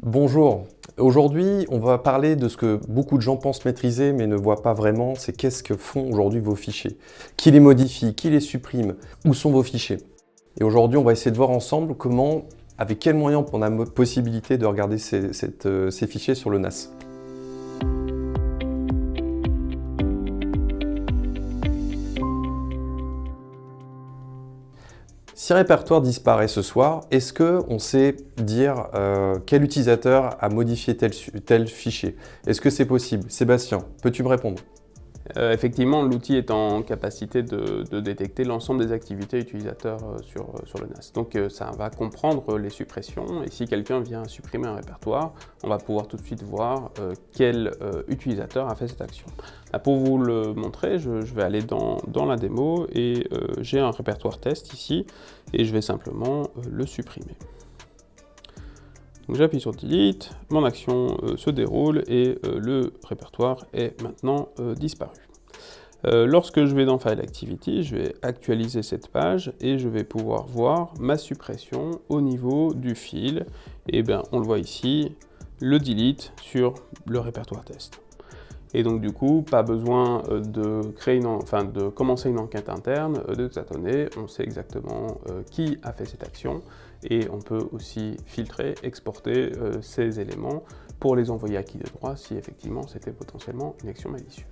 Bonjour, aujourd'hui on va parler de ce que beaucoup de gens pensent maîtriser mais ne voient pas vraiment, c'est qu'est-ce que font aujourd'hui vos fichiers. Qui les modifie, qui les supprime, où sont vos fichiers. Et aujourd'hui on va essayer de voir ensemble comment, avec quels moyens on a la possibilité de regarder ces fichiers sur le NAS. Si un répertoire disparaît ce soir, est-ce qu'on sait dire quel utilisateur a modifié tel fichier? Est-ce que c'est possible? Sébastien, peux-tu me répondre? Effectivement, l'outil est en capacité de détecter l'ensemble des activités utilisateurs sur le NAS. Donc ça va comprendre les suppressions, et si quelqu'un vient supprimer un répertoire, on va pouvoir tout de suite voir quel utilisateur a fait cette action. Là, pour vous le montrer, je vais aller dans la démo, et j'ai un répertoire test ici, et je vais simplement le supprimer. Donc j'appuie sur Delete, mon action se déroule et le répertoire est maintenant disparu. Lorsque je vais dans File Activity, je vais actualiser cette page et je vais pouvoir voir ma suppression au niveau du fil. Et bien on le voit ici, le delete sur le répertoire test. Et donc du coup, pas besoin de commencer une enquête interne, de tâtonner, on sait exactement qui a fait cette action, et on peut aussi filtrer, exporter ces éléments pour les envoyer à qui de droit si effectivement c'était potentiellement une action malicieuse.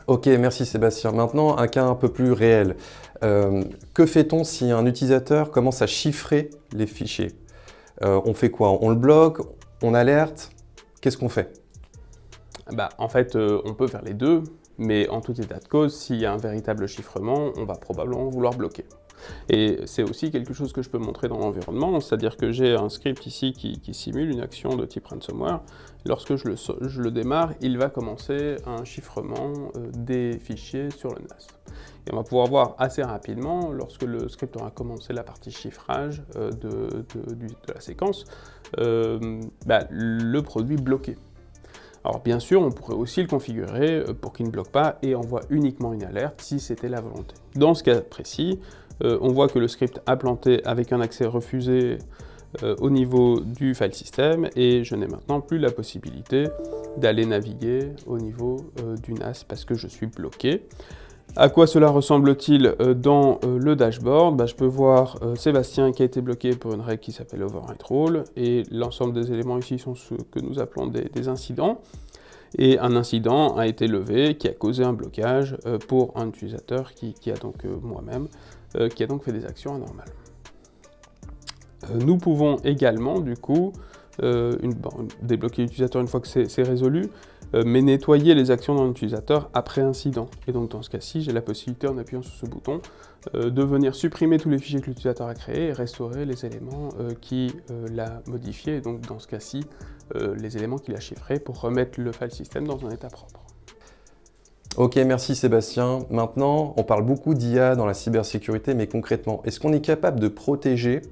Ok, merci Sébastien. Maintenant, un cas un peu plus réel. Que fait-on si un utilisateur commence à chiffrer les fichiers? On fait quoi? On le bloque? On alerte? Qu'est-ce qu'on fait? En fait, on peut faire les deux, mais en tout état de cause, s'il y a un véritable chiffrement, on va probablement vouloir bloquer. Et c'est aussi quelque chose que je peux montrer dans l'environnement, c'est-à-dire que j'ai un script ici qui simule une action de type ransomware. Lorsque je le démarre, il va commencer un chiffrement des fichiers sur le NAS. Et on va pouvoir voir assez rapidement, lorsque le script aura commencé la partie chiffrage de la séquence, le produit bloqué. Alors bien sûr, on pourrait aussi le configurer pour qu'il ne bloque pas et envoie uniquement une alerte si c'était la volonté. Dans ce cas précis, on voit que le script a planté avec un accès refusé au niveau du file system, et je n'ai maintenant plus la possibilité d'aller naviguer au niveau du NAS parce que je suis bloqué. À quoi cela ressemble-t-il dans le dashboard? Je peux voir Sébastien qui a été bloqué pour une règle qui s'appelle Overwrite Rule, et l'ensemble des éléments ici sont ce que nous appelons des incidents. Et un incident a été levé qui a causé un blocage pour un utilisateur qui a donc moi-même, qui a donc fait des actions anormales. Nous pouvons également, du coup, débloquer l'utilisateur une fois que c'est résolu, mais nettoyer les actions d'un utilisateur après incident. Et donc dans ce cas-ci, j'ai la possibilité, en appuyant sur ce bouton, de venir supprimer tous les fichiers que l'utilisateur a créés et restaurer les éléments qui l'a modifié, et donc dans ce cas-ci, les éléments qu'il a chiffrés pour remettre le file system dans un état propre. Ok, merci Sébastien. Maintenant, on parle beaucoup d'IA dans la cybersécurité, mais concrètement, est-ce qu'on est capable de protéger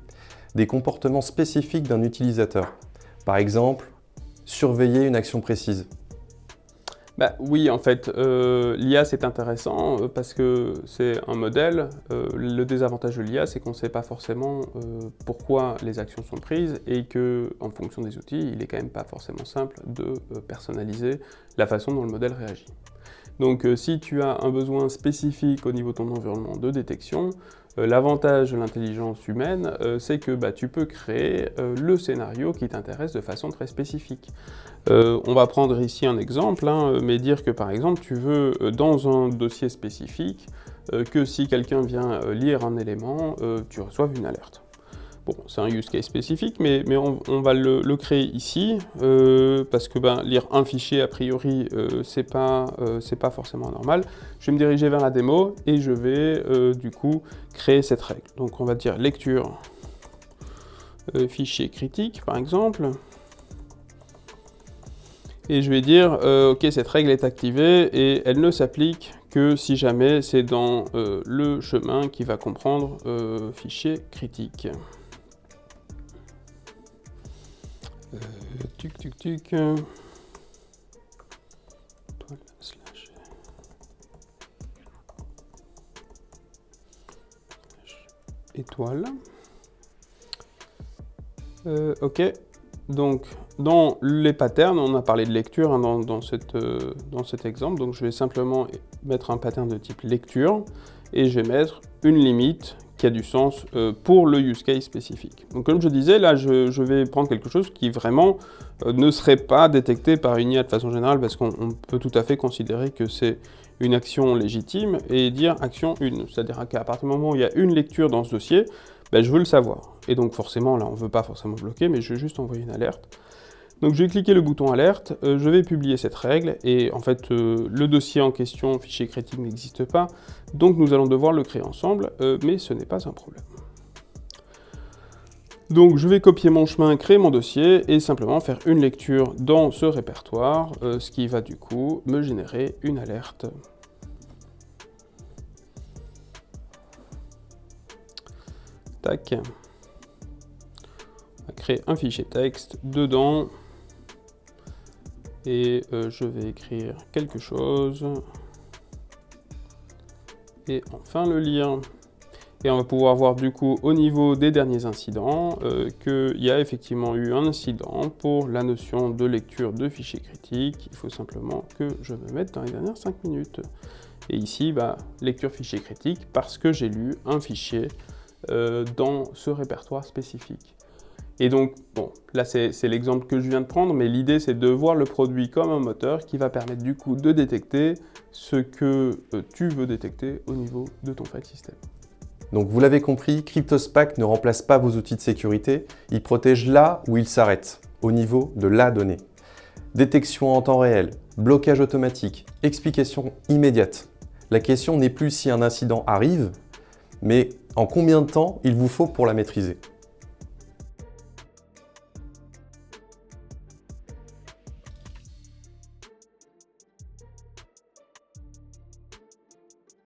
des comportements spécifiques d'un utilisateur? Par exemple, surveiller une action précise. Oui, en fait, l'IA c'est intéressant parce que c'est un modèle. Le désavantage de l'IA, c'est qu'on ne sait pas forcément pourquoi les actions sont prises, et que, en fonction des outils, il n'est quand même pas forcément simple de personnaliser la façon dont le modèle réagit. Donc si tu as un besoin spécifique au niveau de ton environnement de détection, l'avantage de l'intelligence humaine, c'est que tu peux créer le scénario qui t'intéresse de façon très spécifique. On va prendre ici un exemple, mais dire que par exemple tu veux, dans un dossier spécifique, que si quelqu'un vient lire un élément, tu reçoives une alerte. Bon, c'est un use case spécifique, mais on va le créer ici, parce que lire un fichier, a priori, c'est pas forcément normal. Je vais me diriger vers la démo, et je vais, du coup, créer cette règle. Donc on va dire lecture fichier critique, par exemple. Et je vais dire, ok, cette règle est activée, et elle ne s'applique que si jamais c'est dans le chemin qui va comprendre fichier critique. Étoile. Ok, donc Dans les patterns, on a parlé de lecture hein, dans cet exemple, donc je vais simplement mettre un pattern de type lecture et je vais mettre une limite qui a du sens pour le use case spécifique. Donc comme je disais, là je vais prendre quelque chose qui vraiment ne serait pas détecté par une IA de façon générale parce qu'on peut tout à fait considérer que c'est une action légitime et dire action 1, c'est-à-dire qu'à partir du moment où il y a une lecture dans ce dossier, ben, je veux le savoir. Et donc forcément, là on ne veut pas forcément bloquer, mais je vais juste envoyer une alerte. Donc je vais cliquer le bouton alerte, je vais publier cette règle, et en fait le dossier en question, fichier critique, n'existe pas, donc nous allons devoir le créer ensemble, mais ce n'est pas un problème. Donc je vais copier mon chemin, créer mon dossier, et simplement faire une lecture dans ce répertoire, ce qui va du coup me générer une alerte. Tac. On va créer un fichier texte, dedans, et je vais écrire quelque chose, et enfin le lire. Et on va pouvoir voir du coup au niveau des derniers incidents qu'il y a effectivement eu un incident pour la notion de lecture de fichiers critiques. Il faut simplement que je me mette dans les dernières 5 minutes. Et ici, lecture fichier critique parce que j'ai lu un fichier dans ce répertoire spécifique. Et donc, bon, là c'est l'exemple que je viens de prendre, mais l'idée c'est de voir le produit comme un moteur qui va permettre du coup de détecter ce que tu veux détecter au niveau de ton file system. Donc vous l'avez compris, CryptoSpack ne remplace pas vos outils de sécurité, il protège là où il s'arrête, au niveau de la donnée. Détection en temps réel, blocage automatique, explication immédiate. La question n'est plus si un incident arrive, mais en combien de temps il vous faut pour la maîtriser.